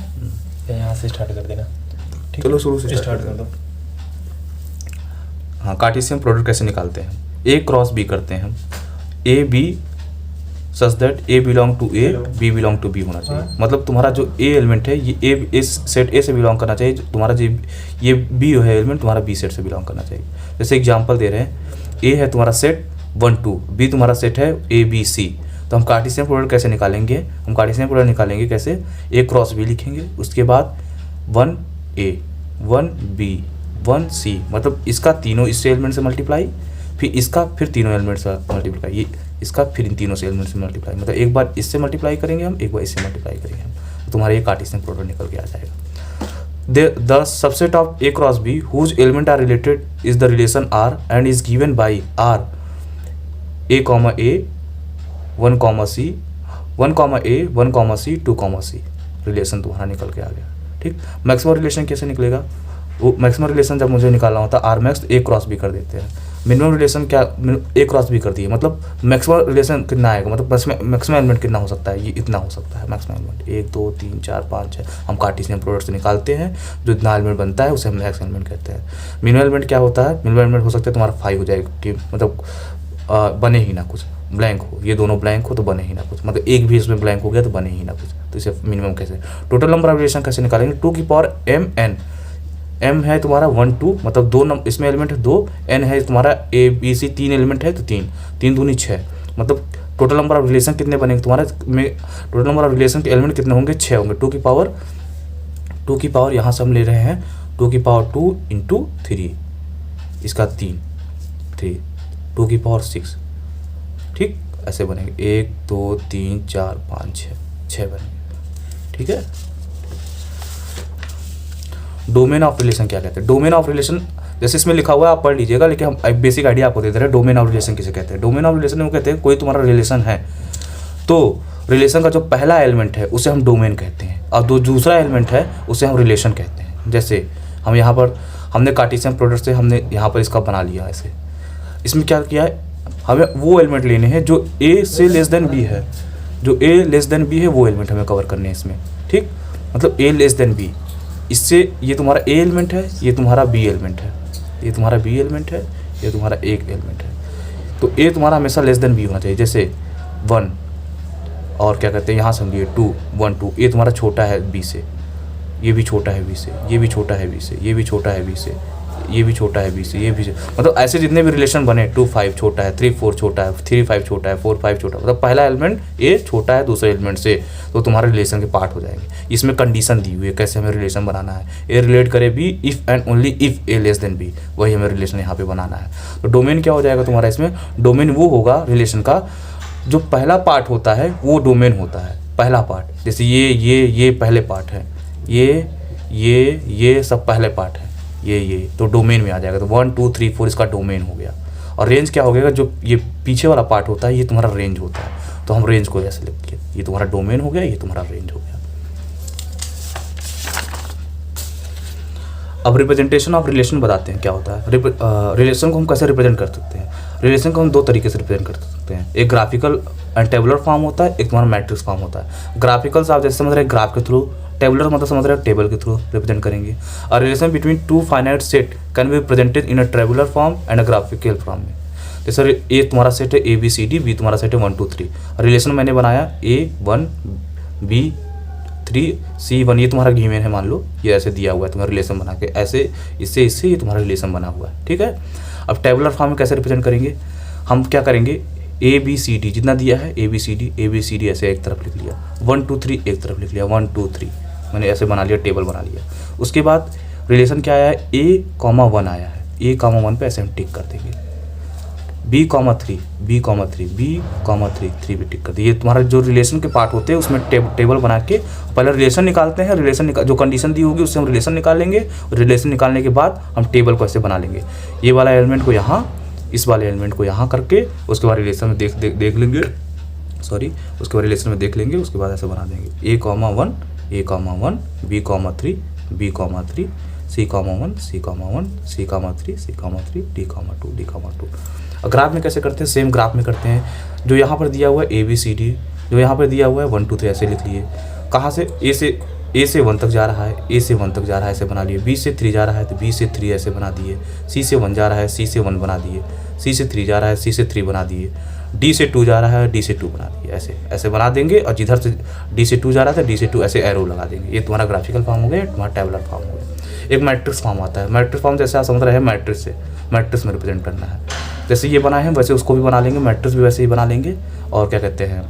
या यहाँ से स्टार्ट कर देना? ठीक, चलो शुरू से स्टार्ट कर दो। हाँ, कार्टेशियन प्रोडक्ट कैसे निकालते हैं, ए क्रॉस बी करते हैं हम, A B such that A belong to A, B belong to B होना चाहिए। मतलब तुम्हारा जो ए एलिमेंट है ये ए इस सेट ए से बिलोंग करना चाहिए, तुम्हारा जो ये बी है एलिमेंट तुम्हारा बी सेट से बिलोंग करना चाहिए। जैसे एग्जांपल दे रहे हैं, ए है तुम्हारा सेट 1 2, बी तुम्हारा सेट है ए बी सी। तो हम कार्टेशियन प्रोडक्ट कैसे निकालेंगे, हम कार्टेशियन प्रोडक्ट निकालेंगे कैसे, ए क्रॉस बी लिखेंगे, उसके बाद 1 ए 1 बी 1 सी, मतलब इसका तीनों इससे एलिमेंट से मल्टीप्लाई, फिर इसका फिर तीनों एलिमेंट से मल्टीप्लाई, ये इसका फिर इन तीनों से एलिमेंट से मल्टीप्लाई, मतलब एक बार इससे मल्टीप्लाई करेंगे हम, एक बार इससे मल्टीप्लाई करेंगे हम, तो तुम्हारा ये कार्टेशियन प्रोडक्ट निकल के आ जाएगा। The subset of A cross B whose element are related is the relation R and is given by R A 1 C 1 A 1 C 2 C, relation तुम्हारा निकल के आ गया। ठीक, मैक्सिमम रिलेशन कैसे निकलेगा, वो मैक्सिमम रिलेशन जब मुझे निकालना होता है आर मैक्स ए क्रॉस बी कर देते हैं। मिनिमम रिलेशन क्या, ए क्रॉस बी कर दिए, मतलब मैक्सिमम रिलेशन कितना आएगा, मतलब मैक्सिमम एलिमेंट कितना हो सकता है, ये इतना हो सकता है मैक्सिमम एलिमेंट, 1 2 3 4 5 6 हम कार्टेशियन प्रोडक्ट से निकालते हैं, जो इतना एलिमेंट बनता है उसे हम मैक्स एलिमेंट कहते हैं। मिनिमम एलिमेंट क्या होता है, मिनिमम एलिमेंट हो सकता है तुम्हारा 5 हो जाएगा, कि मतलब बने ही ना कुछ, ब्लैंक हो, ये दोनों ब्लैंक हो तो बने ही ना कुछ, मतलब एक भी इसमें ब्लैंक हो गया तो बने ही ना कुछ, तो इसे मिनिमम कैसे। टोटल नंबर ऑफ रिलेशन कैसे निकालेंगे, 2 की पावर mn, m है तुम्हारा 1 2, मतलब 2 इसमें एलिमेंट है 2, n है तुम्हारा a b c 3 एलिमेंट है तो 3 3 दूनी 6, मतलब टोटल नंबर ऑफ रिलेशन कितने बनेंगे तुम्हारे में, टोटल नंबर ऑफ रिलेशन के एलिमेंट कितने होंगे, 6 होंगे। 2 की पावर यहाँ से हम ले रहे हैं 2 की पावर 2 इंटू 3, इसका 3 2 की पावर 6, ठीक ऐसे बनेंगे 1 2 3 4 5 6 बनेंगे, ठीक है। डोमेन ऑफ रिलेशन क्या कहते हैं, डोमेन ऑफ रिलेशन जैसे इसमें लिखा हुआ है आप पढ़ लीजिएगा, लेकिन हम एक बेसिक आइडिया आपको दे दे रहे हैं। डोमेन ऑफ रिलेशन किसे कहते हैं, डोमेन ऑफ रिलेशन वो कहते हैं कोई तुम्हारा रिलेशन है तो रिलेशन का जो पहला एलिमेंट है उसे हम डोमेन कहते हैं, और जो दूसरा एलिमेंट है उसे हम रिलेशन कहते हैं। जैसे हम यहाँ पर हमने कार्टेशियन प्रोडक्ट से हमने यहाँ पर इसका बना लिया ऐसे, इसमें क्या किया है, हमें वो एलिमेंट लेने हैं जो ए से लेस देन बी है, जो ए लेस देन बी है वो एलिमेंट हमें कवर करने हैं इसमें, ठीक, मतलब ए लेस देन बी, इससे ये तुम्हारा ए एलिमेंट है, ये तुम्हारा बी एलिमेंट है, ये तुम्हारा बी एलिमेंट है, ये तुम्हारा एक एलिमेंट है, तो ए तुम्हारा हमेशा लेस देन बी होना चाहिए। जैसे 1 और क्या कहते हैं यहाँ से हम लिए 2 1 2, ये तुम्हारा छोटा है बी से, ये भी छोटा है बी से, ये भी छोटा है बी से, ये भी छोटा है बी से, ये भी छोटा है बी से, ये भी, मतलब ऐसे जितने भी रिलेशन बने 2 5 छोटा है, 3 4 छोटा है, 3 5 छोटा है, 4 5 छोटा है, मतलब पहला एलिमेंट ए छोटा है दूसरे एलिमेंट से, तो तुम्हारे रिलेशन के पार्ट हो जाएंगे। इसमें कंडीशन दी हुई है कैसे हमें रिलेशन बनाना है, ए रिलेट करे B if and only if A less than B, वही हमें रिलेशन यहाँ पे बनाना है। तो डोमेन क्या हो जाएगा तुम्हारा इसमें, डोमेन वो होगा रिलेशन का जो पहला पार्ट होता है वो डोमेन होता है, पहला पार्ट, जैसे ये पहले पार्ट है, ये सब पहले पार्ट है, ये तो डोमेन में आ जाएगा। तो 1 2 3 4 इसका डोमेन हो गया। और रेंज क्या हो गया, जो ये पीछे वाला पार्ट होता है ये तुम्हारा रेंज होता है, तो हम रेंज को ऐसे लिखिए, ये तुम्हारा डोमेन हो गया, ये तुम्हारा रेंज हो गया। अब रिप्रेजेंटेशन ऑफ रिलेशन बताते हैं क्या होता है। रिलेशन को हम कैसे रिप्रेजेंट कर सकते हैं, रिलेशन को हम 2 तरीके से रिप्रेजेंट कर सकते हैं, एक ग्राफिकल एंड टेबुलर फॉर्म होता है, एक तुम्हारा मैट्रिक्स फॉर्म होता है। ग्राफिकल से आप जैसे समझ रहे हैं ग्राफ के थ्रू, टेबुलर मतलब समझ रहे हैं टेबल के थ्रू रिप्रेजेंट करेंगे। और relation between 2 finite set can be presented in a tabular form and a graphical form में। जैसे ए तुम्हारा सेट है A B C D, B तुम्हारा सेट है 1 2 3, रिलेशन मैंने बनाया A1 B3 C1, ये तुम्हारा गिवन है, मान लो ये ऐसे दिया हुआ है, तुम्हारा रिलेशन बना के ऐसे इससे ये तुम्हारा रिलेशन बना हुआ है, ठीक है। अब टेबुलर फॉर्म में कैसे रिप्रेजेंट करेंगे, हम क्या करेंगे, ABCD जितना दिया है ABCD ऐसे एक तरफ लिख लिया, 1 2 3 एक तरफ लिख लिया, 1 2 3 मैंने ऐसे बना लिया, टेबल बना लिया। उसके बाद रिलेशन क्या आया है, A,1 आया है, A,1 पे ऐसे हम टिक कर देंगे, B,3 B,3 भी टिक कर दिए। ये तुम्हारा जो रिलेशन के पार्ट होते हैं उसमें टेबल बना के पहले रिलेशन निकालते हैं, रिलेशन जो कंडीशन दी होगी उससे हम रिलेशन निकालेंगे, और रिलेशन निकालने के बाद हम टेबल को ऐसे बना लेंगे, ये वाला एलिमेंट को यहाँ, इस वाले एलिमेंट को यहाँ करके उसके बाद रिलेशन में देख लेंगे, सॉरी उसके बाद रिलेशन में देख लेंगे, उसके बाद ऐसे बना देंगे A,1 B,3 B,3 C,1 C,3 D,2 graph में कैसे करते हैं, सेम ग्राफ में करते हैं। जो यहाँ पर दिया हुआ है ABCD, जो यहाँ पर दिया हुआ है 1 2 3 ऐसे लिख लिए, कहाँ से A से 1 तक जा रहा है, A से 1 तक जा रहा है ऐसे बना लिए, B से 3 जा रहा है तो B से 3 ऐसे बना दिए, C से 1 जा रहा है C से 1 बना दिए, C से 3 जा रहा है C से 3 बना दिए, D से 2 जा रहा है D से 2 बना दिए, ऐसे बना देंगे। और जिधर से D से 2 जा रहा था D से 2 ऐसे एरो लगा देंगे। ये तुम्हारा ग्राफिकल फॉर्म हो गया, तुम्हारा टेबुलर फॉर्म हो गया। एक मैट्रिक्स फॉर्म आता है, मैट्रिक्स फॉर्म जैसे आप समझ रहे हैं मैट्रिक्स से, मैट्रिक्स में रिप्रेजेंट करना है, जैसे ये बनाए हैं वैसे उसको भी बना लेंगे, मैट्रिक्स भी वैसे ही बना लेंगे। और क्या कहते हैं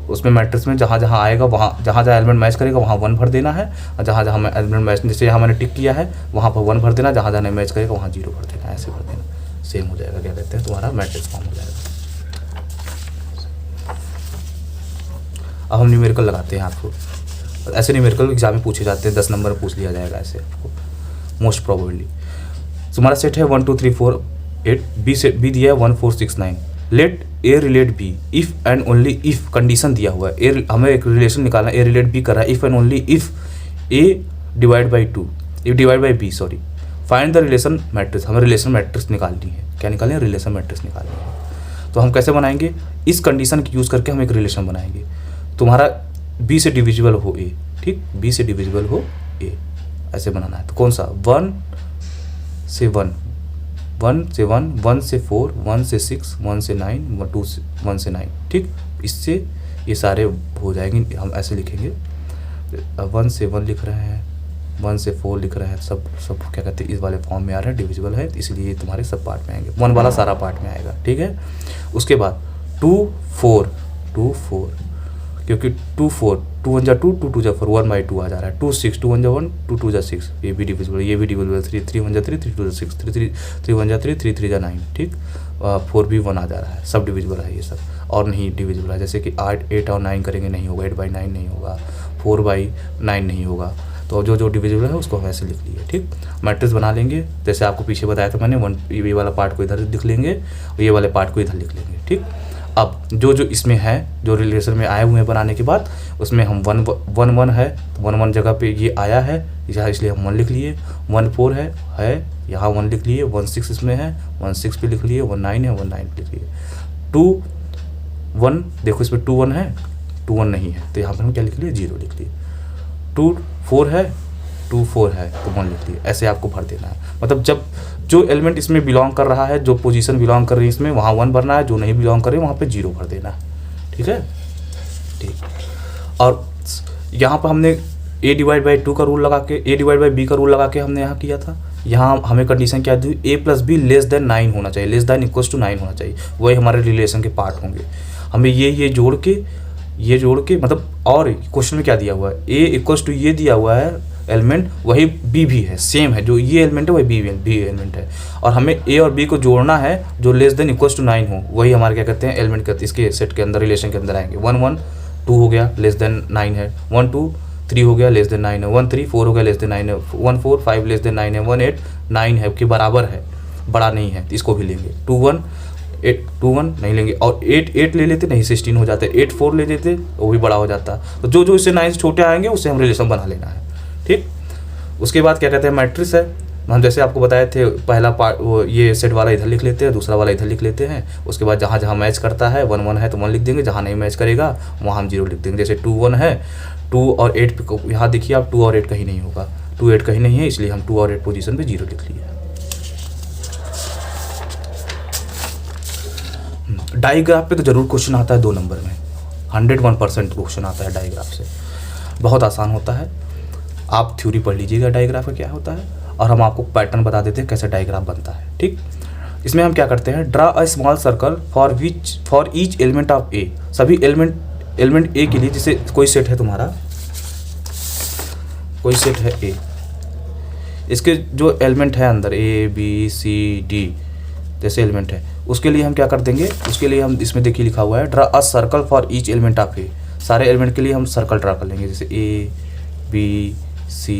उसमें मैट्रिक्स में जहाँ जहाँ आएगा वहाँ जहाँ एलिमेंट मैच करेगा वहाँ 1 भर देना है, और जहाँ एलिमेंट मैच, जैसे यहाँ मैंने टिक किया है वहाँ पर 1 भर देना, जहाँ नहीं मैच करेगा वहाँ 0 भर देना, ऐसे भर देना, सेम हो जाएगा, क्या कहते हैं तुम्हारा मैट्रिक्स फॉर्म हो जाएगा। अब हम न्यूमेरिकल लगाते हैं आपको, ऐसे न्यूमेरिकल एग्जाम में पूछे जाते हैं, 10 नंबर पूछ लिया जाएगा ऐसे आपको मोस्ट प्रोबेबली। तुम्हारा सेट है 1 2 3 4 8, बी दिया है 1 4 6 9, let A relate B if and only if, condition दिया हुआ है, ए हमें एक रिलेशन निकालना है, ए रिलेट बी कर रहा है, if and only if A divide by B, sorry find the relation matrix, हमें रिलेशन मैट्रिक्स निकालनी है। क्या निकालनी है? रिलेशन मैट्रिक्स निकालनी है। तो हम कैसे बनाएंगे? इस कंडीशन की यूज़ करके हम एक रिलेशन बनाएंगे। तुम्हारा बी से डिविजिबल हो ए, ठीक, बी से डिविजिबल हो ए, ऐसे बनाना है। तो कौन सा? 1 से 1, 1 से 1, 1 से 4, 1 से 6, 1 से 9, 1 से 9, ठीक। इससे ये सारे हो जाएंगे। हम ऐसे लिखेंगे, 1 से 1 लिख रहे हैं, 1 से 4 लिख रहे हैं, सब क्या कहते हैं, इस वाले फॉर्म में आ रहे हैं, डिविजिबल है, इसलिए ये तुम्हारे सब पार्ट में आएंगे। 1 वाला सारा पार्ट में आएगा, ठीक है। उसके बाद 2 4, क्योंकि 2 4, 2 1 जा 2, 2 2 जा 4, 1/2 आ जा रहा है। 2 6, 2 1 जा 1, 2 2 जा 6, ये भी डिविजिबल, ये भी डिविजिबल। 3 3 1 जा 3, 3 2 जा 6, 3 1 जा 3, 3 3 जा 9, ठीक। 4 भी 1 आ जा रहा है, सब डिविजिबल है ये सब, और नहीं डिविजिबल है। जैसे कि 8 और 9 करेंगे, नहीं होगा, 8/9 नहीं होगा, 4/9 नहीं होगा। तो जो डिविजिबल है उसको हम ऐसे लिख लिए, ठीक। मैट्रिक्स बना लेंगे, जैसे आपको पीछे बताया था मैंने, ये वाला पार्ट को इधर लिख लेंगे और ये वाले पार्ट को इधर लिख लेंगे, ठीक। अब जो इसमें है, जो रिलेशन में आए हुए हैं बनाने के बाद, उसमें हम 1 1 है, तो 1 1 जगह पे ये आया है, इसलिए हम 1 लिख लिए। 1 4 है यहाँ 1 लिख लिए। 1 6 इसमें है, 1 6 पे लिख लिए। 1 9 है, 1 9 पे लिख लिए। 2 1, देखो इसमें 2 1 है, 2 1 नहीं है, तो यहाँ पर हम क्या लिख लिए? 0 लिख लिए। 2 4 है, 2 4 है, तो 1 लिख लिए। ऐसे आपको भर देना है। मतलब जब जो एलिमेंट इसमें बिलोंग कर रहा है, जो पोजीशन बिलोंग कर रही है इसमें, वहाँ 1 भरना है, जो नहीं बिलोंग कर रही है वहाँ पे 0 भर देना है, ठीक है, ठीक। और यहाँ पर हमने a/2 का रूल लगा के, a/b का रूल लगा के हमने यहाँ किया था। यहाँ हमें कंडीशन क्या दी? a + b < 9 होना चाहिए, <= 9 होना चाहिए, वही हमारे रिलेशन के पार्ट होंगे। हमें ये जोड़ के मतलब, और क्वेश्चन में क्या दिया हुआ है? a = ये दिया हुआ है एलिमेंट, वही b भी है, सेम है, जो ये एलिमेंट है वही b एलिमेंट है। और हमें a और b को जोड़ना है जो <= 9 हो, वही हमारे क्या कहते हैं? एलिमेंट कहते हैं, इसके सेट के अंदर, रिलेशन के अंदर आएंगे। 1 1 2 हो गया, <= 9 है। 1 2 3 हो गया, <= 9 है। 1 3 4 हो गया, <= 9 है। 1 4 5 <= 9 है। 1 8 9 है, के बराबर है, बड़ा नहीं है, तो इसको भी लेंगे। 2 1 8 2 1 नहीं लेंगे, और 8 8 ले लेते, नहीं 16 हो जाते। 8 4 ले लेते, वो भी बड़ा हो जाता। तो जो इससे 9 से छोटे आएंगे उससे हम रिलेशन बना लेना है, ठीक। उसके बाद क्या कहते हैं? मैट्रिक्स है। हम जैसे आपको बताए थे, पहला पार्ट वो ये सेट वाला इधर लिख लेते हैं, दूसरा वाला इधर लिख लेते हैं। उसके बाद जहाँ जहाँ मैच करता है, 1 1 है तो 1 लिख देंगे, जहाँ नहीं मैच करेगा वहाँ हम 0 लिख देंगे। जैसे 2 1 है, 2 और 8 पे, यहाँ देखिए आप, 2 और 8 कहीं नहीं होगा, 2 8 कहीं नहीं है, इसलिए हम 2 और 8 पोजीशन पे 0 लिख लिए। डायग्राफ पे तो जरूर क्वेश्चन आता है 2 नंबर में, 101% क्वेश्चन आता है डायग्राफ से, बहुत आसान होता है। आप थ्योरी पढ़ लीजिएगा डायग्राफ का क्या होता है, और हम आपको पैटर्न बता देते हैं कैसे डायग्राफ बनता है, ठीक। इसमें हम क्या करते हैं? Draw a small circle for each element of A. सभी एलिमेंट ए के लिए, जैसे कोई सेट है तुम्हारा, कोई सेट है ए, इसके जो एलिमेंट है अंदर A B C D जैसे एलिमेंट है, उसके लिए हम क्या कर देंगे? उसके लिए हम इसमें देखिए लिखा हुआ है, draw a circle for each element of A. सारे एलिमेंट के लिए हम सर्कल ड्रा कर लेंगे, जैसे A B C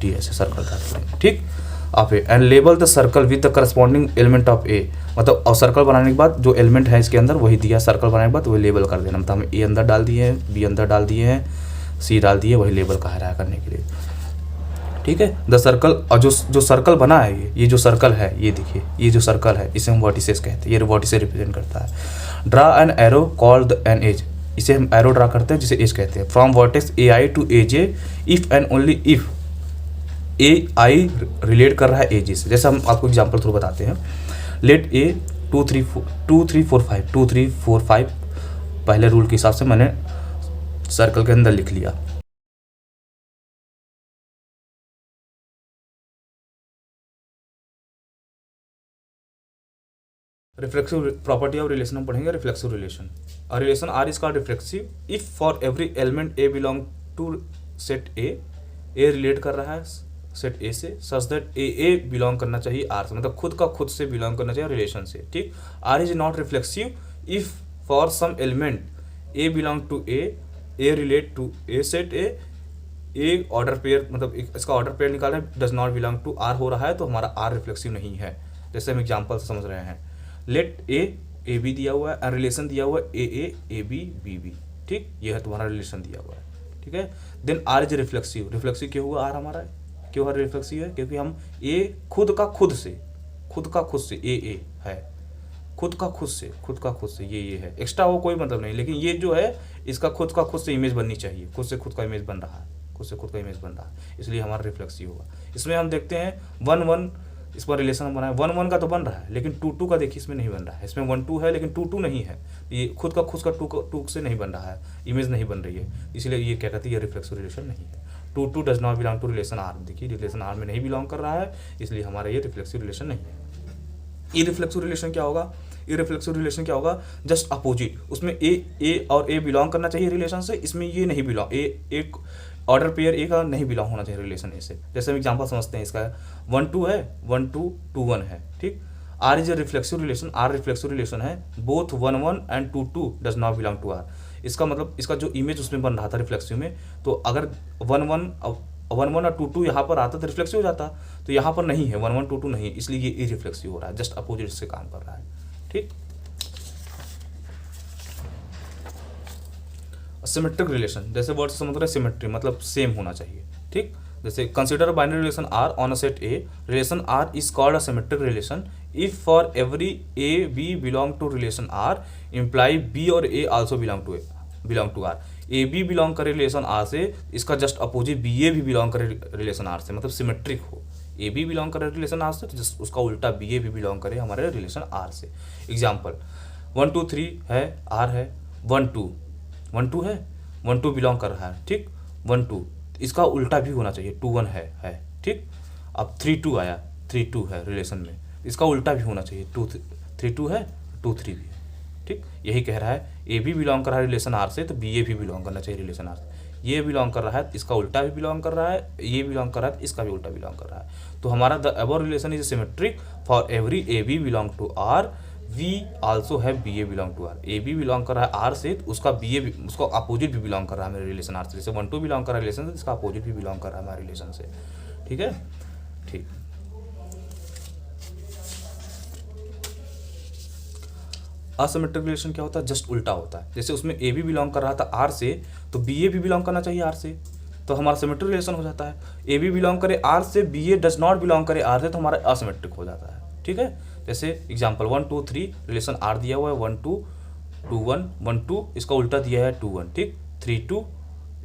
D ऐसे सर्कल ड्रा कर लेंगे, ठीक। Of A and label the circle with the corresponding element of A. मतलब और सर्कल बनाने के बाद जो एलिमेंट है इसके अंदर वही दिया, सर्कल बनाने के बाद वही लेबल कर देना। मतलब हम ए अंदर डाल दिए हैं, बी अंदर डाल दिए हैं, सी डाल दिए, वही लेबल कहा रहा है करने के लिए, ठीक है। द सर्कल, और जो सर्कल बना है, ये जो सर्कल है, ये देखिए, ये जो सर्कल है इसे हम वर्टिसेस कहते हैं, ये वर्टिसेस रिप्रेजेंट करता है। Draw an arrow called an edge, इसे हम एरो ड्रा करते हैं जिसे एज कहते हैं। From vertex A I to A J if and only if A I relate कर रहा है ए जे से। जैसे हम आपको एग्जाम्पल थ्रू बताते हैं, लेट ए 2 3 4 5 पहले रूल के हिसाब से मैंने सर्कल के अंदर लिख लिया। रिफ्लेक्सिव प्रॉपर्टी ऑफ रिलेशन हम पढ़ेंगे, reflexive relation. A relation R is called reflexive if for every element A belong to set A relate कर रहा है सेट ए से, सच दैट ए बिलोंग करना चाहिए आर से, मतलब खुद का खुद से बिलोंग करना चाहिए रिलेशन से, ठीक। R is not reflexive if for some element A belong to A relate to A set A order pair, मतलब इसका ऑर्डर पेयर निकाल रहे हैं, does not belong to R हो रहा है, तो हमारा आर रिफ्लेक्सिव नहीं है। जैसे हम एग्जाम्पल से समझ रहे हैं, लेट ए बी दिया हुआ है और रिलेशन दिया हुआ है ए बी बी बी, ठीक। ये है तुम्हारा रिलेशन दिया हुआ है, ठीक है। Then R is reflexive, reflexive क्या हुआ? आर हमारा क्यों है रिफ्लेक्सिव है? क्योंकि हम ए खुद का खुद से ए है, खुद का खुद से ये है, एक्स्ट्रा वो कोई मतलब नहीं, लेकिन ये जो है इसका खुद का खुद से इमेज बननी चाहिए, खुद से खुद का इमेज बन रहा है, इसलिए हमारा रिफ्लेक्सिव होगा। इसमें हम देखते हैं 1-1 इस पर रिलेशन बना है, 1-1 का तो बन रहा है, लेकिन 2-2 का देखिए इसमें नहीं बन रहा है, इसमें 1-2 है लेकिन 2-2 नहीं है, ये खुद का 2 से नहीं बन रहा है, इमेज नहीं बन रही है, इसलिए ये क्या कहते हैं, ये रिफ्लेक्सिव रिलेशन नहीं है। 2-2 does not belong to relation R, देखिए रिलेशन आर में नहीं बिलोंग कर रहा है, इसलिए हमारा ये रिफ्लेक्सिव रिलेशन नहीं है। इररिफ्लेक्सिव रिलेशन क्या होगा? इररिफ्लेक्सिव रिलेशन क्या होगा? जस्ट अपोजिट, उसमें ए और ए बिलोंग करना चाहिए रिलेशन से, इसमें ये नहीं बिलोंग, एक ऑर्डर पेयर ए का नहीं बिलोंग होना चाहिए रिलेशन ए से। जैसे हम एग्जांपल समझते हैं, इसका 1-2 है, 1-2 2-1 है, ठीक। R is a reflexive relation, R reflexive relation है, both 1-1 and 2-2 does not belong to R. इसका मतलब इसका जो इमेज उसमें बन रहा था रिफ्लेक्सिव में, तो अगर 1-1 और 2-2 यहाँ पर आता तो रिफ्लेक्सिव हो जाता, तो यहाँ पर नहीं है, 1-1 2-2 नहीं है, इसलिए ये इररिफ्लेक्सिव हो रहा है, जस्ट अपोजिट से काम कर रहा है, ठीक। सिमेट्रिक रिलेशन, जैसे वर्ड से समझ रहे हैं सिमेट्री मतलब सेम होना चाहिए, ठीक। जैसे consider binary relation R on a set A, relation R is called a symmetric relation if for every A B belong to relation R imply B और A also belong to R. A B belong करे relation R से, इसका just opposite B ए भी belong करे relation R से, मतलब symmetric हो। ए B belong करे रिलेशन आर से, तो जस्ट उसका उल्टा बी ए भी बिलोंग करे हमारे रिलेशन आर से। एग्जाम्पल 1 2 3 है, आर है, 1 2 है, 1 2 बिलोंग कर रहा है, ठीक। 1 2 इसका उल्टा भी होना चाहिए, 2 1 है, ठीक। अब 3 2 आया, 3 2 है रिलेशन में, इसका उल्टा भी होना चाहिए, 3 2 है, 2 3 भी है, ठीक। यही कह रहा है ए भी बिलोंग कर रहा है रिलेशन आर से, तो बी ए भी बिलोंग करना चाहिए रिलेशन आर से। ये बिलोंग कर रहा है, इसका उल्टा भी बिलोंग कर रहा है, ये बिलोंग कर रहा है, इसका भी उल्टा बिलोंग कर रहा है। तो हमारा the above relation is symmetric for every A B belong to R, we also have B A belong to R. A B belong कर रहा है आर से, तो उसका बी ए भी, उसका अपोजिट भी बिलोंग कर रहा है मेरे रिलेशन आर से। जैसे 1 2 बिलोंग कर रहा है रिलेशन से, इसका अपोजिट भी बिलोंग कर रहा है हमारे रिलेशन से, ठीक है, ठीक। असिमेट्रिक रिलेशन क्या होता है? जस्ट उल्टा होता है। जैसे उसमें ए बी बिलोंग कर रहा था आर से, तो बी ए भी बिलोंग करना चाहिए आर से, तो हमारा सिमेट्रिक रिलेशन हो जाता है। ए बी बिलोंग करे आर से, B A does not belong करे आर से, तो हमारा असिमेट्रिक हो जाता है, ठीक है। जैसे एग्जांपल 1 2 3 रिलेशन आर दिया हुआ है, 1 2 2 1 1 2 इसका उल्टा दिया है 2 1, ठीक। 3 2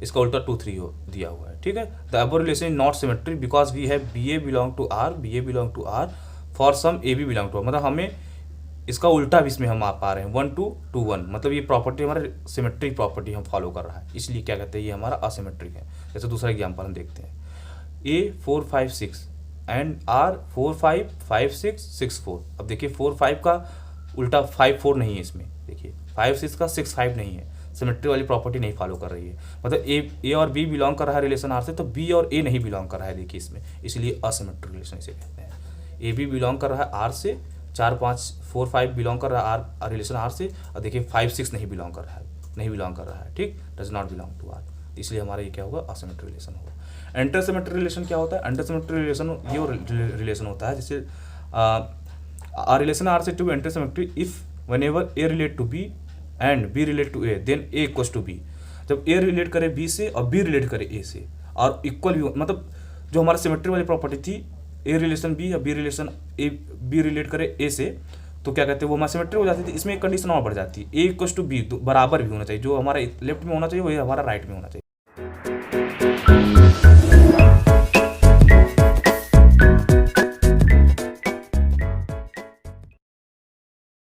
इसका उल्टा 2 3 दिया हुआ है, ठीक है। The above relation is not symmetric because we have B A belong to R, B A belong to R for some A B belong to R, मतलब हमें इसका उल्टा भी इसमें हम आ पा रहे हैं, 1 2 2 1, मतलब ये प्रॉपर्टी हमारे सिमेट्रिक प्रॉपर्टी हम फॉलो कर रहा है, इसलिए क्या कहते हैं ये हमारा असिमेट्रिक है। जैसे दूसरा एग्जांपल हम देखते हैं, ए 4 5 6 एंड आर 4 5 5 6 6 4। अब देखिए 4 5 का उल्टा 5 4 नहीं है इसमें, देखिए 5 6 का 6 5 नहीं है, सिमेट्री वाली प्रॉपर्टी नहीं फॉलो कर रही है, मतलब ए और बी बिलोंग कर रहा है रिलेशन आर से, तो बी और ए नहीं बिलोंग कर रहा है, देखिए इसमें, इसलिए असिमेट्रिक रिलेशन इसे कहते हैं। ए बी बिलोंग कर रहा है आर से, 4 5 4 5 बिलोंग कर रहा है आर रिलेशन आर से, और देखिए 5 6 नहीं बिलोंग कर रहा है, ठीक, does not belong to R, इसलिए हमारा ये क्या होगा? असिमेट्रिक रिलेशन होगा। एंटर सिमेट्रिक रिलेशन क्या होता है? एंटर सिमेट्रिक रिलेशन ये रिलेशन होता है जैसे रिलेशन आर से to antisymmetric if whenever A relate to B and B relate to A then A equals to B. जब ए रिलेट करे बी से और बी रिलेट करे ए से और इक्वल भी, मतलब जो हमारा सिमेट्री वाली प्रॉपर्टी थी, ए रिलेशन बी या B relation A B relate करे ए से, तो क्या कहते हैं वो हमारा सिमेट्री हो जाती थी। इसमें एक कंडीशन और बढ़ जाती है, ए इक्वल्स टू बी, बराबर भी होना चाहिए, जो हमारा लेफ्ट में होना चाहिए वही हमारा राइट में होना चाहिए।